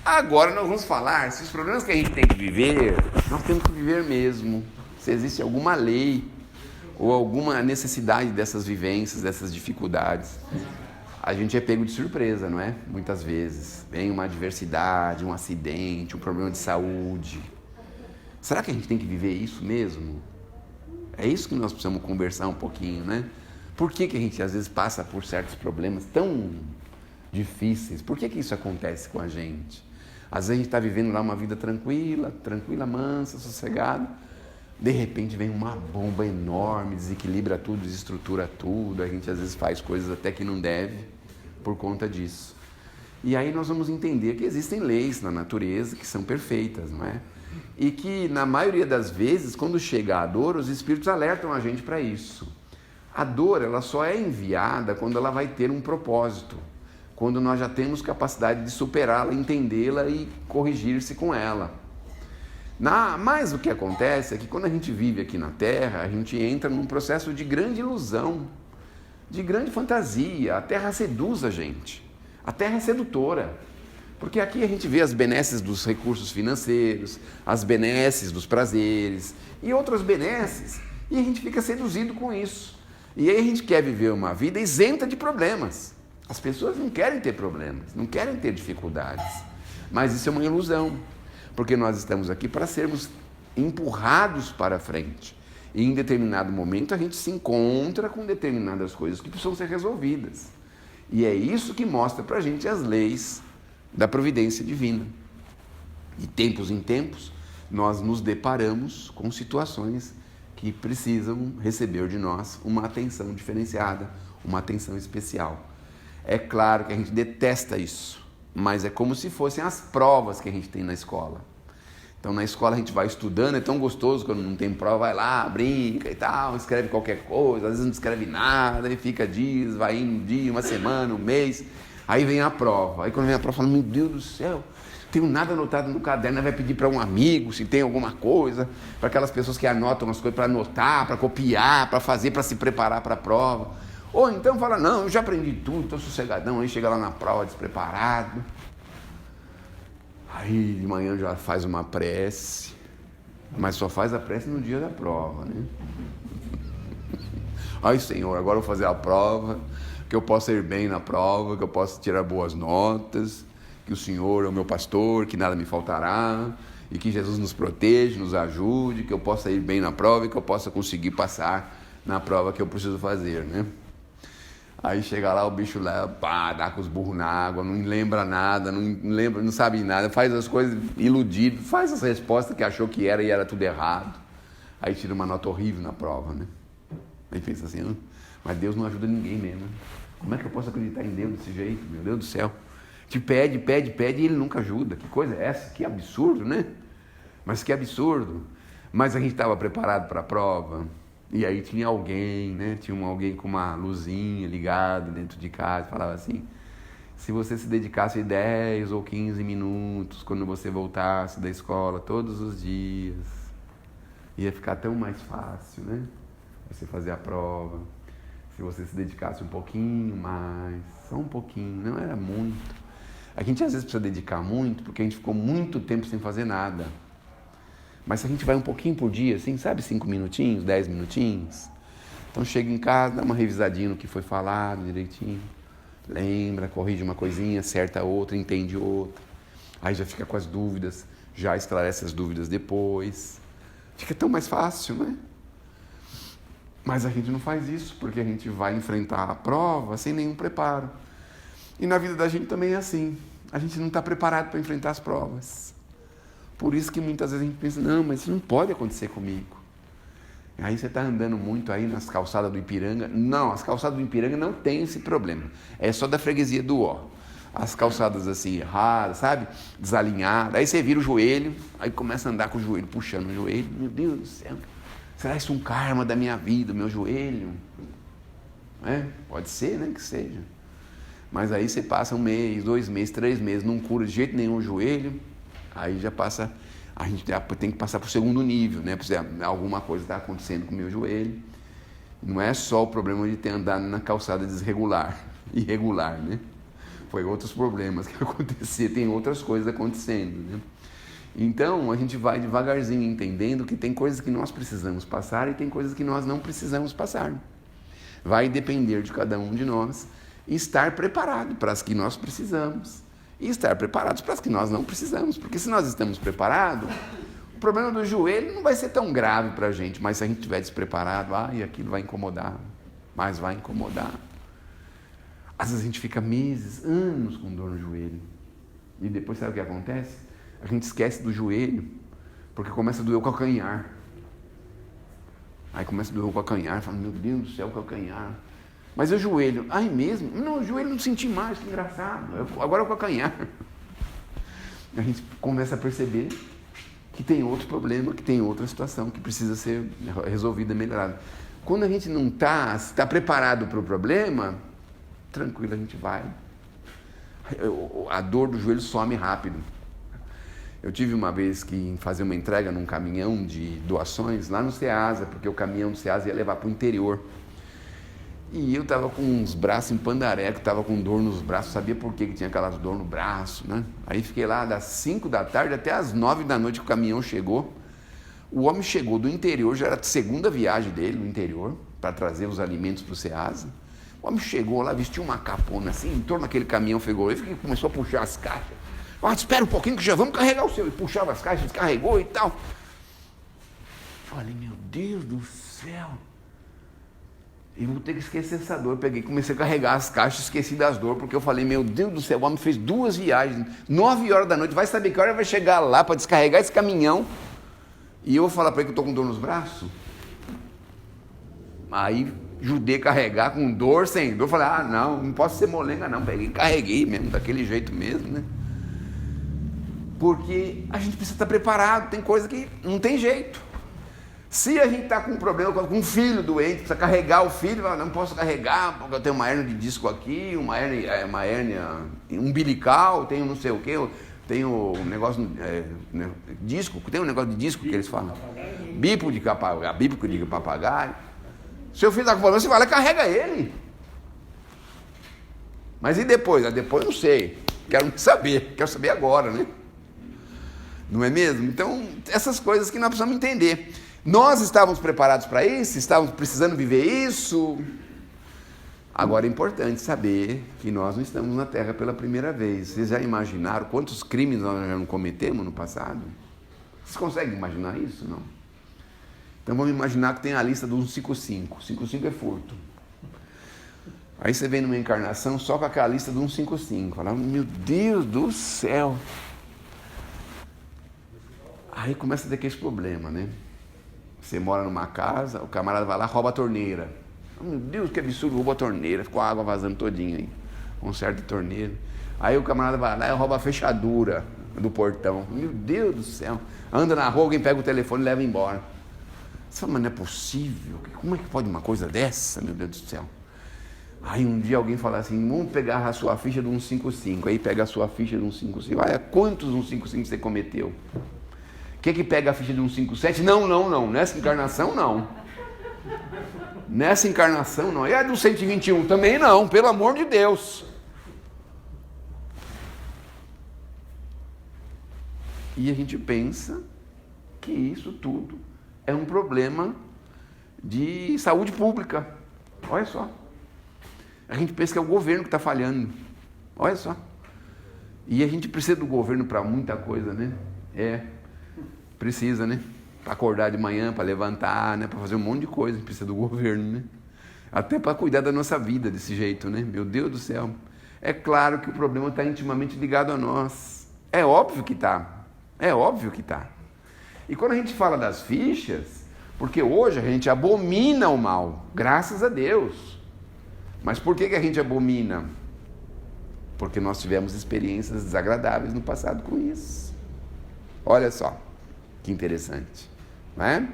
Agora nós vamos falar se os problemas que a gente tem que viver, nós temos que viver mesmo. Se existe alguma lei ou alguma necessidade dessas vivências, dessas dificuldades. A gente é pego de surpresa, não é? Muitas vezes. Vem uma adversidade, um acidente, um problema de saúde. Será que a gente tem que viver isso mesmo? É isso que nós precisamos conversar um pouquinho, né? Por que a gente às vezes passa por certos problemas tão difíceis? Por que isso acontece com a gente? Às vezes a gente está vivendo lá uma vida tranquila, mansa, sossegada. De repente vem uma bomba enorme, desequilibra tudo, desestrutura tudo. A gente às vezes faz coisas até que não deve por conta disso. E aí nós vamos entender que existem leis na natureza que são perfeitas, não é? E que na maioria das vezes, quando chega a dor, os espíritos alertam a gente para isso. A dor, ela só é enviada quando ela vai ter um propósito. Quando nós já temos capacidade de superá-la, entendê-la e corrigir-se com ela. Mas o que acontece é que quando a gente vive aqui na Terra, a gente entra num processo de grande ilusão, de grande fantasia. A Terra seduz a gente. A Terra é sedutora. Porque aqui a gente vê as benesses dos recursos financeiros, as benesses dos prazeres e outras benesses. E a gente fica seduzido com isso. E aí a gente quer viver uma vida isenta de problemas. As pessoas não querem ter problemas, não querem ter dificuldades. Mas isso é uma ilusão. Porque nós estamos aqui para sermos empurrados para frente. E em determinado momento a gente se encontra com determinadas coisas que precisam ser resolvidas. E é isso que mostra para a gente as leis da providência divina. De tempos em tempos, nós nos deparamos com situações que precisam receber de nós uma atenção diferenciada, uma atenção especial. É claro que a gente detesta isso, mas é como se fossem as provas que a gente tem na escola. Então na escola a gente vai estudando, é tão gostoso quando não tem prova, vai lá, brinca e tal, escreve qualquer coisa, às vezes não escreve nada, e fica dias, vai indo um dia, uma semana, um mês, aí vem a prova. Aí quando vem a prova, fala, meu Deus do céu, não tenho nada anotado no caderno, vai pedir para um amigo se tem alguma coisa, para aquelas pessoas que anotam as coisas para anotar, para copiar, para fazer, para se preparar para a prova. Ou então fala, não, eu já aprendi tudo, estou sossegadão, aí chega lá na prova despreparado. Aí de manhã já faz uma prece, mas só faz a prece no dia da prova, né? Ai Senhor, agora eu vou fazer a prova, que eu possa ir bem na prova, que eu possa tirar boas notas, que o Senhor é o meu pastor, que nada me faltará, e que Jesus nos proteja, nos ajude, que eu possa ir bem na prova e que eu possa conseguir passar na prova que eu preciso fazer, né? Aí chega lá, o bicho lá, pá, dá com os burros na água, não lembra nada, não sabe nada, faz as coisas iludido, faz as respostas que achou que era e era tudo errado. Aí tira uma nota horrível na prova, né? Aí pensa assim, mas Deus não ajuda ninguém mesmo, né? Como é que eu posso acreditar em Deus desse jeito, meu Deus do céu? Te pede e ele nunca ajuda. Que coisa é essa? Que absurdo, né? Mas que absurdo. Mas a gente estava preparado para a prova. E aí tinha alguém, né? Tinha alguém com uma luzinha ligada dentro de casa, falava assim, se você se dedicasse 10 ou 15 minutos quando você voltasse da escola todos os dias, ia ficar tão mais fácil, né? Você fazer a prova. Se você se dedicasse um pouquinho mais, só um pouquinho, não era muito. A gente às vezes precisa dedicar muito porque a gente ficou muito tempo sem fazer nada. Mas se a gente vai um pouquinho por dia, assim, sabe, 5 minutinhos, 10 minutinhos, então chega em casa, dá uma revisadinha no que foi falado direitinho, lembra, corrige uma coisinha, acerta outra, entende outra, aí já fica com as dúvidas, já esclarece as dúvidas depois, fica tão mais fácil, né? Mas a gente não faz isso, porque a gente vai enfrentar a prova sem nenhum preparo. E na vida da gente também é assim, a gente não está preparado para enfrentar as provas. Por isso que muitas vezes a gente pensa, não, mas isso não pode acontecer comigo. Aí você está andando muito aí nas calçadas do Ipiranga. Não, as calçadas do Ipiranga não tem esse problema. É só da freguesia do Ó. As calçadas assim, erradas, sabe? Desalinhadas. Aí você vira o joelho, aí começa a andar com o joelho, puxando o joelho. Meu Deus do céu, será isso um karma da minha vida, o meu joelho? Pode ser, né, que seja. Mas aí você passa 1 mês, 2 meses, 3 meses, não cura de jeito nenhum o joelho. Aí já passa, a gente tem que passar para o segundo nível, né? Alguma coisa está acontecendo com o meu joelho. Não é só o problema de ter andado na calçada irregular, né? Foi outros problemas que aconteceram, tem outras coisas acontecendo, né? Então, a gente vai devagarzinho entendendo que tem coisas que nós precisamos passar e tem coisas que nós não precisamos passar. Vai depender de cada um de nós estar preparado para as que nós precisamos e estar preparados para as que nós não precisamos. Porque se nós estamos preparados, o problema do joelho não vai ser tão grave para a gente, mas se a gente estiver despreparado, aquilo vai incomodar, mas vai incomodar. Às vezes a gente fica meses, anos com dor no joelho. E depois sabe o que acontece? A gente esquece do joelho, porque começa a doer o calcanhar. Aí começa a doer o calcanhar, fala, meu Deus do céu, o calcanhar. Mas o joelho, mesmo? Não, o joelho não senti mais, que engraçado. Agora é o calcanhar. A gente começa a perceber que tem outro problema, que tem outra situação que precisa ser resolvida, melhorada. Quando a gente não está preparado para o problema, tranquilo, a gente vai. A dor do joelho some rápido. Eu tive uma vez que fazer uma entrega num caminhão de doações lá no Ceasa, porque o caminhão do Ceasa ia levar para o interior. E eu estava com uns braços em pandareco, estava com dor nos braços, sabia por que tinha aquelas dor no braço, né? Aí fiquei lá das 5 da tarde até as 9 da noite que o caminhão chegou. O homem chegou do interior, já era a segunda viagem dele no interior, para trazer os alimentos para o Ceasa. O homem chegou lá, vestiu uma capona assim, entrou naquele caminhão frigorífico e começou a puxar as caixas. Espera um pouquinho que já vamos carregar o seu. E puxava as caixas, descarregou e tal. Falei, meu Deus do céu. Eu vou ter que esquecer essa dor. Eu peguei, comecei a carregar as caixas, esqueci das dores, porque eu falei, meu Deus do céu, o homem fez 2 viagens, 9 horas da noite, vai saber que hora vai chegar lá para descarregar esse caminhão. E eu vou falar para ele que eu estou com dor nos braços? Aí ajudei a carregar com dor, sem dor. Falei, não posso ser molenga não. Peguei, carreguei mesmo, daquele jeito mesmo, né? Porque a gente precisa estar preparado, tem coisa que não tem jeito. Se a gente está com um problema com um filho doente, precisa carregar o filho, não posso carregar, porque eu tenho uma hérnia de disco aqui, uma hérnia umbilical, tenho não sei o quê, tenho um negócio, disco, tem um negócio de disco que eles falam, bico de papagaio. Seu filho está com problema, você vai lá e carrega ele. Mas e depois? Depois não sei, quero saber agora, né? Não é mesmo? Então, essas coisas que nós precisamos entender. Nós estávamos preparados para isso? Estávamos precisando viver isso? Agora é importante saber que nós não estamos na Terra pela primeira vez. Vocês já imaginaram quantos crimes nós já não cometemos no passado? Vocês conseguem imaginar isso? Não? Então vamos imaginar que tem a lista do 155. 155 é furto. Aí você vem numa encarnação só com aquela lista do 155. Fala, meu Deus do céu! Aí começa a ter aquele problema, né? Você mora numa casa, o camarada vai lá e rouba a torneira. Meu Deus, que absurdo, rouba a torneira, ficou a água vazando todinha aí. Conserta a torneira. Aí o camarada vai lá e rouba a fechadura do portão. Meu Deus do céu. Anda na rua, alguém pega o telefone e leva embora. Você fala, mas não é possível? Como é que pode uma coisa dessa, meu Deus do céu? Aí um dia alguém fala assim, vamos pegar a sua ficha do 155. Aí pega a sua ficha do 155. Olha, quantos 155 você cometeu? Quer que pega a ficha de 157? Não. Nessa encarnação, não. Nessa encarnação, não. E a do 121? Também não, pelo amor de Deus. E a gente pensa que isso tudo é um problema de saúde pública. Olha só. A gente pensa que é o governo que está falhando. Olha só. E a gente precisa do governo para muita coisa, né? Precisa, né? Para acordar de manhã, para levantar, né? Para fazer um monte de coisa, a gente precisa do governo, né? Até para cuidar da nossa vida desse jeito, né? Meu Deus do céu. É claro que o problema está intimamente ligado a nós. É óbvio que está. E quando a gente fala das fichas, porque hoje a gente abomina o mal, graças a Deus. Mas por que a gente abomina? Porque nós tivemos experiências desagradáveis no passado com isso. Olha só. Que interessante, não é?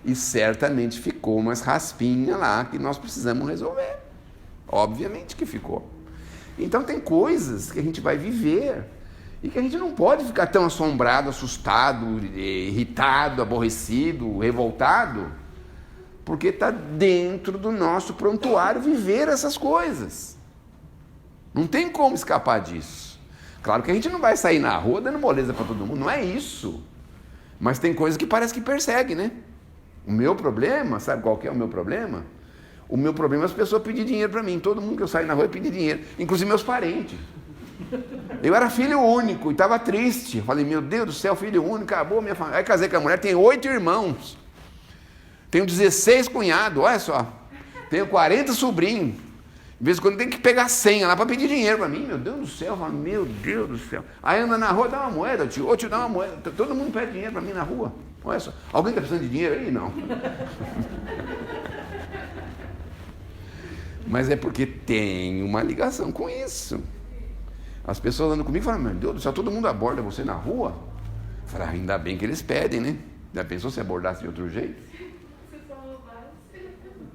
E certamente ficou umas raspinhas lá que nós precisamos resolver. Obviamente que ficou. Então tem coisas que a gente vai viver e que a gente não pode ficar tão assombrado, assustado, irritado, aborrecido, revoltado, porque está dentro do nosso prontuário viver essas coisas. Não tem como escapar disso. Claro que a gente não vai sair na rua dando moleza para todo mundo, não é isso. Mas tem coisas que parece que persegue, né? O meu problema, sabe qual que é o meu problema? O meu problema é as pessoas pedirem dinheiro para mim. Todo mundo que eu saio na rua pedir dinheiro, inclusive meus parentes. Eu era filho único e estava triste. Eu falei, meu Deus do céu, filho único, acabou minha família. Aí casei com a mulher, tenho 8 irmãos. Tenho 16 cunhados, olha só. Tenho 40 sobrinhos. De vez em quando tem que pegar senha lá para pedir dinheiro para mim. Meu Deus do céu, eu falo, meu Deus do céu. Aí anda na rua, dá uma moeda, tio. Ô tio, dá uma moeda. Todo mundo pede dinheiro para mim na rua. Olha só. Alguém está precisando de dinheiro aí? Não. Mas é porque tem uma ligação com isso. As pessoas andam comigo e falam, meu Deus do céu, todo mundo aborda você na rua? Eu falo, ainda bem que eles pedem, né? Já pensou se abordasse de outro jeito?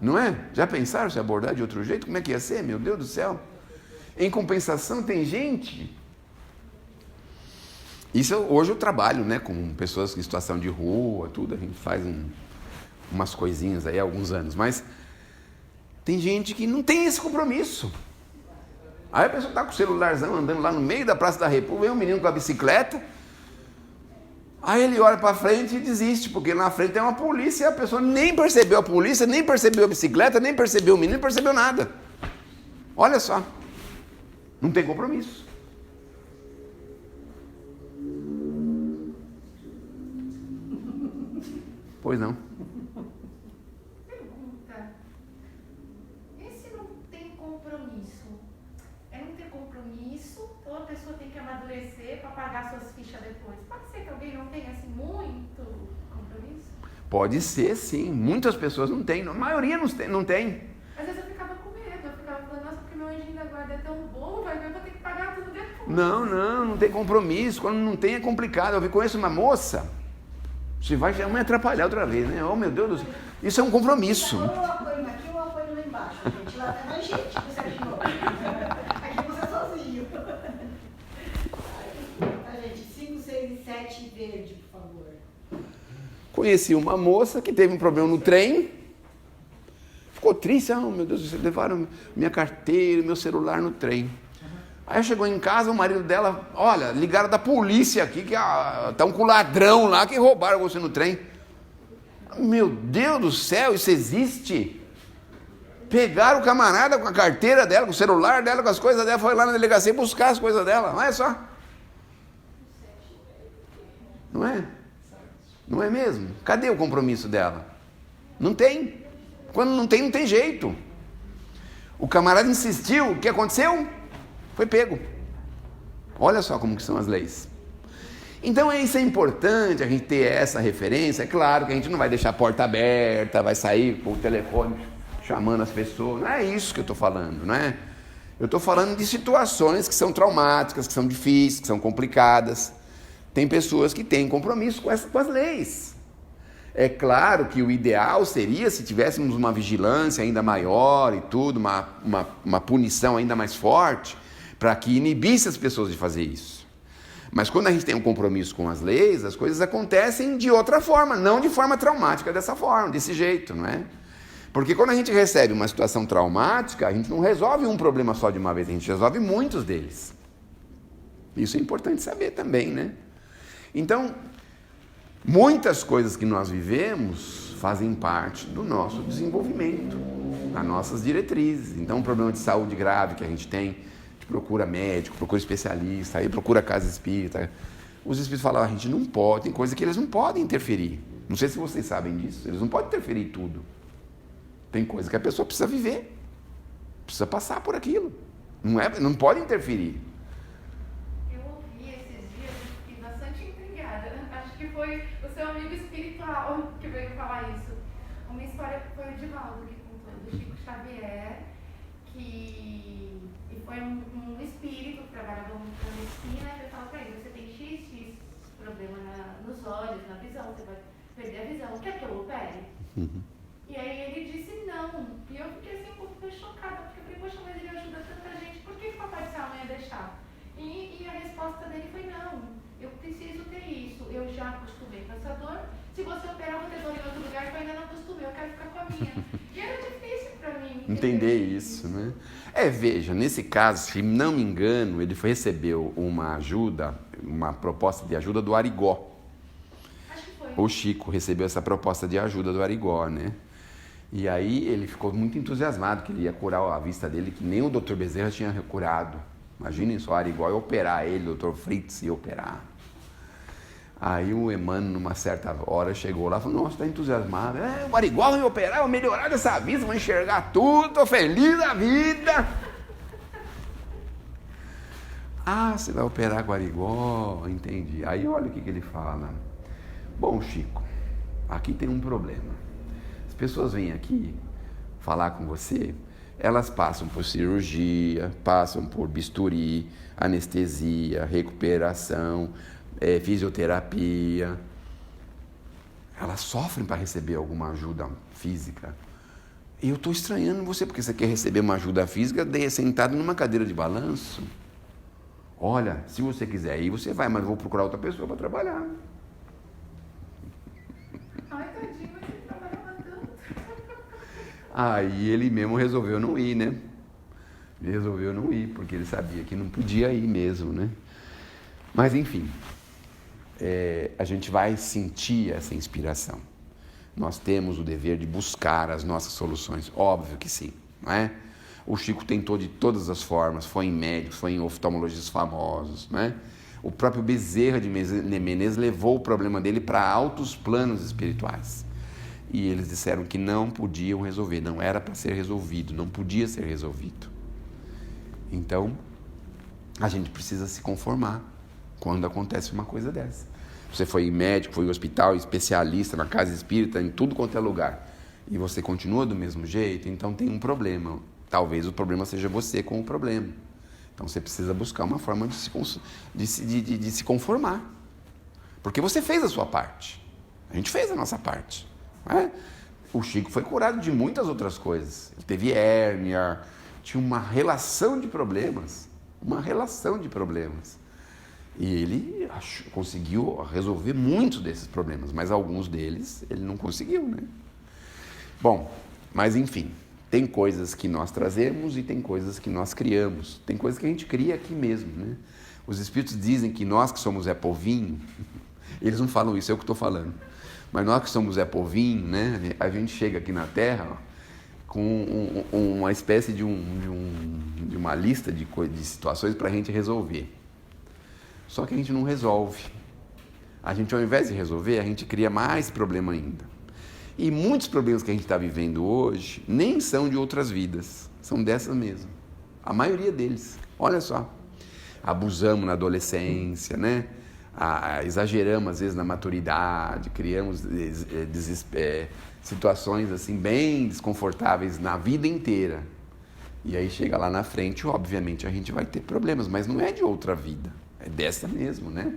Não é? Já pensaram se abordar de outro jeito? Como é que ia ser? Meu Deus do céu. Em compensação, tem gente... Isso hoje eu trabalho, né? Com pessoas em situação de rua, tudo. A gente faz umas coisinhas aí há alguns anos. Mas tem gente que não tem esse compromisso. Aí a pessoa está com o celularzão andando lá no meio da Praça da República, vem um menino com a bicicleta, aí ele olha para frente e desiste, porque na frente tem uma polícia e a pessoa nem percebeu a polícia, nem percebeu a bicicleta, nem percebeu o menino, nem percebeu nada. Olha só, não tem compromisso. Pois não. Pode ser, sim. Muitas pessoas não têm. A maioria não tem. Às vezes eu ficava com medo. Eu ficava falando, nossa, porque meu anjinho da guarda é tão bom, vai ver, eu vou ter que pagar tudo depois. Não tem compromisso. Quando não tem é complicado. Eu conheço uma moça, se vai já me atrapalhar outra vez, né? Oh, meu Deus do céu. Isso é um compromisso. Ou eu apoio aqui ou eu apoio lá embaixo, gente. Lá tem mais gente, Serginho. Aqui você é sozinho. Tá, gente? 5, 6 e 7 verde, por favor. Conheci uma moça que teve um problema no trem, ficou triste, meu Deus, vocês levaram minha carteira, meu celular no trem. Aí chegou em casa, o marido dela, olha, ligaram da polícia aqui, que estão com ladrão lá que roubaram você no trem. Meu Deus do céu, isso existe? Pegaram o camarada com a carteira dela, com o celular dela, com as coisas dela, foi lá na delegacia buscar as coisas dela, olha só. Não é? Não é mesmo? Cadê o compromisso dela? Não tem. Quando não tem jeito. O camarada insistiu, o que aconteceu? Foi pego. Olha só como que são as leis. Então isso é importante, a gente ter essa referência. É claro que a gente não vai deixar a porta aberta, vai sair com o telefone chamando as pessoas. Não é isso que eu estou falando, não é? Eu estou falando de situações que são traumáticas, que são difíceis, que são complicadas. Tem pessoas que têm compromisso com as leis. É claro que o ideal seria se tivéssemos uma vigilância ainda maior e tudo, uma punição ainda mais forte, para que inibisse as pessoas de fazer isso. Mas quando a gente tem um compromisso com as leis, as coisas acontecem de outra forma, não de forma traumática, dessa forma, desse jeito, não é? Porque quando a gente recebe uma situação traumática, a gente não resolve um problema só de uma vez, a gente resolve muitos deles. Isso é importante saber também, né? Então, muitas coisas que nós vivemos fazem parte do nosso desenvolvimento, das nossas diretrizes. Então, um problema de saúde grave que a gente tem, a gente procura médico, procura especialista, aí procura casa espírita. Os espíritos falam, a gente não pode, tem coisa que eles não podem interferir. Não sei se vocês sabem disso, eles não podem interferir em tudo. Tem coisa que a pessoa precisa viver, precisa passar por aquilo. Não pode interferir. Foi o seu amigo espiritual que veio falar isso. Uma história que foi o Divaldo que contou, do Chico Xavier, e foi um espírito que trabalhava muito na medicina, e eu falava para ele, você tem x problema nos olhos, na visão, você vai perder a visão, quer que eu opere? E aí ele disse não, e eu fiquei assim um pouco chocada, porque eu falei, poxa, mas ele ajuda tanta gente, por que o Papai do Céu não ia deixar? E a resposta dele foi não. Eu preciso ter isso, eu já acostumei com essa dor. Se você operar, eu vou ter dor em outro lugar que eu ainda não acostumei, eu quero ficar com a minha. E era difícil para mim entender isso, né? Veja, nesse caso, se não me engano, ele recebeu uma proposta de ajuda do Arigó. Acho que foi. O Chico recebeu essa proposta de ajuda do Arigó, né? E aí ele ficou muito entusiasmado que ele ia curar a vista dele, que nem o Dr. Bezerra tinha curado. Imaginem só, o Arigó ia operar ele, o Dr. Fritz ia operar. Aí o Emmanuel, numa certa hora, chegou lá e falou, nossa, está entusiasmado. O Arigó vai operar, vai melhorar essa vista, vai enxergar tudo, tô feliz da vida. Você vai operar com o Arigó, entendi. Aí olha o que ele fala. Bom, Chico, aqui tem um problema. As pessoas vêm aqui falar com você, elas passam por cirurgia, passam por bisturi, anestesia, recuperação, fisioterapia. Elas sofrem para receber alguma ajuda física. E eu estou estranhando você, porque você quer receber uma ajuda física sentado numa cadeira de balanço. Olha, se você quiser ir, você vai, mas eu vou procurar outra pessoa para trabalhar. Ai, tadinho, mas ele trabalhava tanto. Aí ele mesmo resolveu não ir, né? Ele resolveu não ir, porque ele sabia que não podia ir mesmo, né? Mas enfim, a gente vai sentir essa inspiração. Nós temos o dever de buscar as nossas soluções, óbvio que sim, não é? O Chico tentou de todas as formas, foi em médicos, foi em oftalmologistas famosos, né? O próprio Bezerra de Menezes levou o problema dele para altos planos espirituais. E eles disseram que não podiam resolver, não era para ser resolvido, não podia ser resolvido. Então, a gente precisa se conformar quando acontece uma coisa dessa. Você foi médico, foi em hospital, especialista na casa espírita, em tudo quanto é lugar, e você continua do mesmo jeito, então tem um problema. Talvez o problema seja você com o problema. Então você precisa buscar uma forma de se conformar. Porque você fez a sua parte. A gente fez a nossa parte. Não é? O Chico foi curado de muitas outras coisas. Ele teve hérnia, tinha uma relação de problemas. E ele conseguiu resolver muitos desses problemas, mas alguns deles ele não conseguiu, né? Bom, mas enfim, tem coisas que nós trazemos e tem coisas que nós criamos. Tem coisas que a gente cria aqui mesmo, né? Os espíritos dizem que nós que somos Zé Povinho, eles não falam isso, é eu que estou falando, mas nós que somos Zé Povinho, né? A gente chega aqui na Terra com uma espécie de uma lista de situações para a gente resolver. Só que a gente não resolve. A gente, ao invés de resolver, a gente cria mais problema ainda. E muitos problemas que a gente está vivendo hoje nem são de outras vidas, são dessas mesmo. A maioria deles. Olha só. Abusamos na adolescência, né? Exageramos às vezes na maturidade, criamos situações assim bem desconfortáveis na vida inteira. E aí chega lá na frente, obviamente a gente vai ter problemas, mas não é de outra vida, é dessa mesmo, né?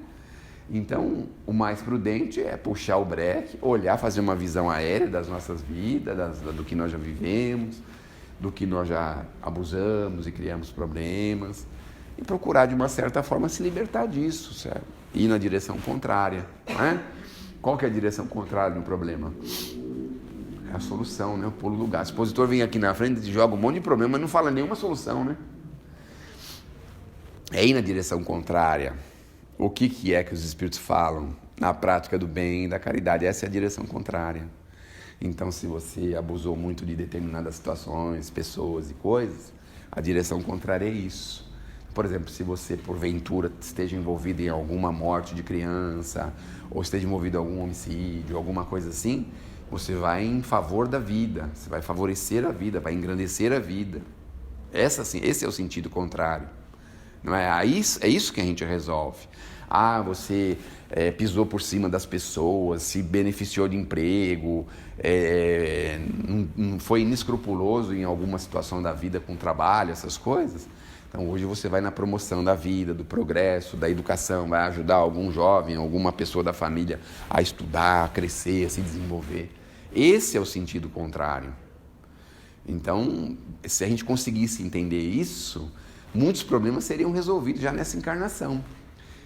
Então, o mais prudente é puxar o breque, olhar, fazer uma visão aérea das nossas vidas, do que nós já vivemos, do que nós já abusamos e criamos problemas, e procurar, de uma certa forma, se libertar disso, certo? Ir na direção contrária, né? Qual que é a direção contrária do problema? É a solução, né? O pulo do gato. O expositor vem aqui na frente e joga um monte de problema, mas não fala nenhuma solução, né? É ir na direção contrária. O que é que os espíritos falam na prática do bem e da caridade? Essa é a direção contrária. Então, se você abusou muito de determinadas situações, pessoas e coisas, a direção contrária é isso. Por exemplo, se você, porventura, esteja envolvido em alguma morte de criança, ou esteja envolvido em algum homicídio, alguma coisa assim, você vai em favor da vida, você vai favorecer a vida, vai engrandecer a vida. Esse é o sentido contrário. Não é? É isso que a gente resolve. Você pisou por cima das pessoas, se beneficiou de emprego, não foi inescrupuloso em alguma situação da vida com trabalho, essas coisas. Então hoje você vai na promoção da vida, do progresso, da educação, vai ajudar algum jovem, alguma pessoa da família a estudar, a crescer, a se desenvolver. Esse é o sentido contrário. Então, se a gente conseguisse entender isso, muitos problemas seriam resolvidos já nessa encarnação.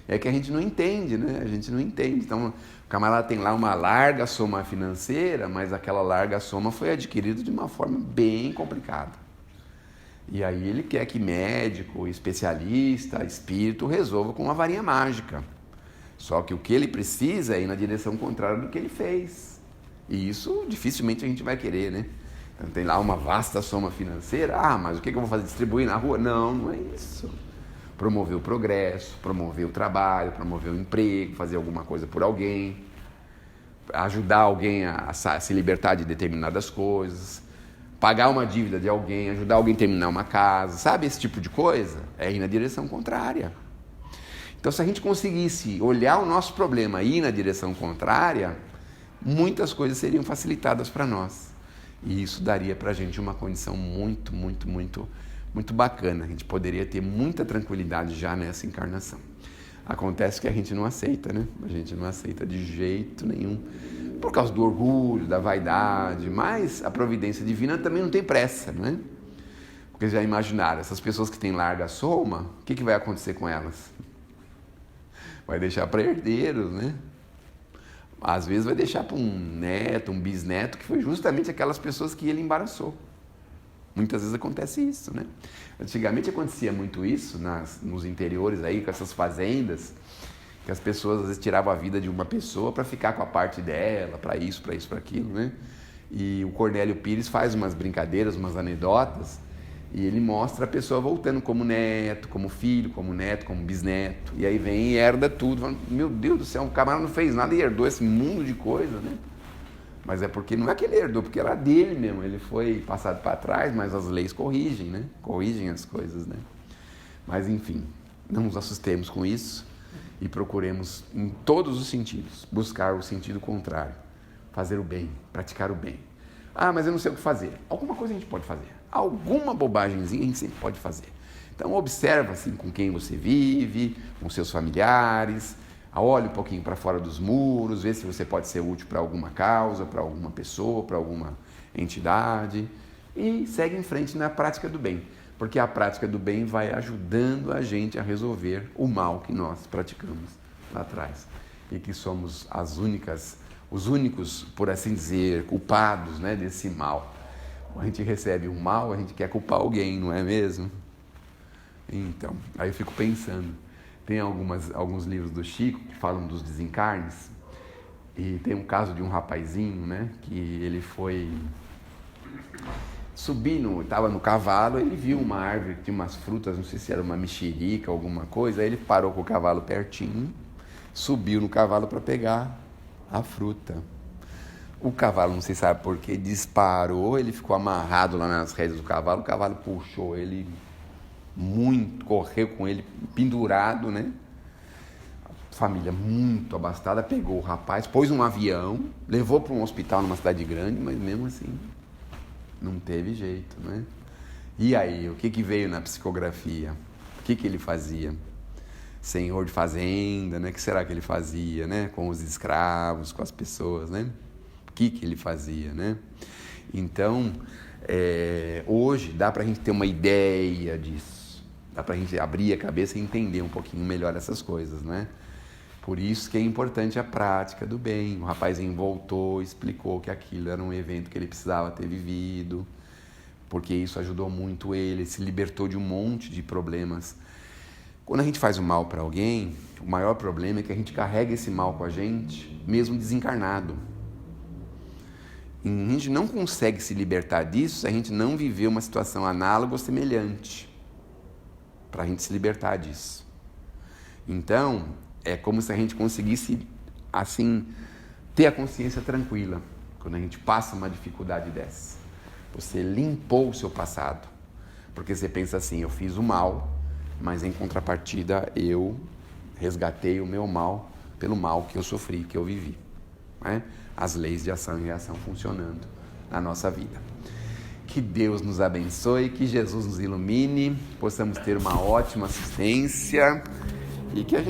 É que a gente não entende, né? A gente não entende. Então, o camarada tem lá uma larga soma financeira, mas aquela larga soma foi adquirida de uma forma bem complicada. E aí ele quer que médico, especialista, espírito resolva com uma varinha mágica. Só que o que ele precisa é ir na direção contrária do que ele fez. E isso dificilmente a gente vai querer, né? Então, tem lá uma vasta soma financeira. Mas o que eu vou fazer? Distribuir na rua? Não, não é isso. Promover o progresso, promover o trabalho, promover o emprego, fazer alguma coisa por alguém, ajudar alguém a se libertar de determinadas coisas, pagar uma dívida de alguém, ajudar alguém a terminar uma casa, sabe? Esse tipo de coisa é ir na direção contrária. Então, se a gente conseguisse olhar o nosso problema e ir na direção contrária, muitas coisas seriam facilitadas para nós. E isso daria para a gente uma condição muito, muito, muito, muito bacana. A gente poderia ter muita tranquilidade já nessa encarnação. Acontece que a gente não aceita, né? A gente não aceita de jeito nenhum. Por causa do orgulho, da vaidade, mas a providência divina também não tem pressa, não é? Porque já imaginaram, essas pessoas que têm larga soma, o que vai acontecer com elas? Vai deixar para herdeiros, né? Às vezes vai deixar para um neto, um bisneto, que foi justamente aquelas pessoas que ele embaraçou. Muitas vezes acontece isso, né? Antigamente acontecia muito isso nos interiores aí, com essas fazendas, que as pessoas às vezes tiravam a vida de uma pessoa para ficar com a parte dela, para isso, para aquilo, né? E o Cornélio Pires faz umas brincadeiras, umas anedotas, e ele mostra a pessoa voltando como neto, como filho, como neto, como bisneto. E aí vem e herda tudo. Falando, meu Deus do céu, o camarada não fez nada e herdou esse mundo de coisa, né? Mas é porque não é que ele herdou, porque era dele mesmo. Ele foi passado para trás, mas as leis corrigem, né? Corrigem as coisas, né? Mas enfim, não nos assustemos com isso e procuremos em todos os sentidos buscar o sentido contrário. Fazer o bem, praticar o bem. Mas eu não sei o que fazer. Alguma coisa a gente pode fazer. Alguma bobagemzinha a gente sempre pode fazer. Então observa assim com quem você vive, com seus familiares, olhe um pouquinho para fora dos muros, vê se você pode ser útil para alguma causa, para alguma pessoa, para alguma entidade e segue em frente na prática do bem, porque a prática do bem vai ajudando a gente a resolver o mal que nós praticamos lá atrás e que somos os únicos, por assim dizer, culpados, né, desse mal. A gente recebe o mal, a gente quer culpar alguém, não é mesmo? Então, aí eu fico pensando, tem alguns livros do Chico que falam dos desencarnes, e tem um caso de um rapazinho, né, que ele foi subindo, estava no cavalo, ele viu uma árvore que tinha umas frutas, não sei se era uma mexerica, alguma coisa, aí ele parou com o cavalo pertinho, subiu no cavalo para pegar a fruta. O cavalo, não sei se sabe por quê, disparou, ele ficou amarrado lá nas rédeas do cavalo, o cavalo puxou ele muito, correu com ele pendurado, né? A família muito abastada pegou o rapaz, pôs um avião, levou para um hospital numa cidade grande, mas mesmo assim não teve jeito, né? E aí, o que veio na psicografia? O que ele fazia? Senhor de fazenda, né? O que será que ele fazia, né? Com os escravos, com as pessoas, né? O que ele fazia, né? Então, hoje dá para a gente ter uma ideia disso. Dá para a gente abrir a cabeça e entender um pouquinho melhor essas coisas, né? Por isso que é importante a prática do bem. O rapazinho voltou, explicou que aquilo era um evento que ele precisava ter vivido, porque isso ajudou muito ele se libertou de um monte de problemas. Quando a gente faz o mal para alguém, o maior problema é que a gente carrega esse mal com a gente, mesmo desencarnado. E a gente não consegue se libertar disso se a gente não viver uma situação análoga ou semelhante, para a gente se libertar disso. Então, é como se a gente conseguisse, assim, ter a consciência tranquila, quando a gente passa uma dificuldade dessa. Você limpou o seu passado, porque você pensa assim, eu fiz o mal, mas em contrapartida eu resgatei o meu mal pelo mal que eu sofri, que eu vivi, né? As leis de ação e reação funcionando na nossa vida. Que Deus nos abençoe, que Jesus nos ilumine, possamos ter uma ótima assistência e que a gente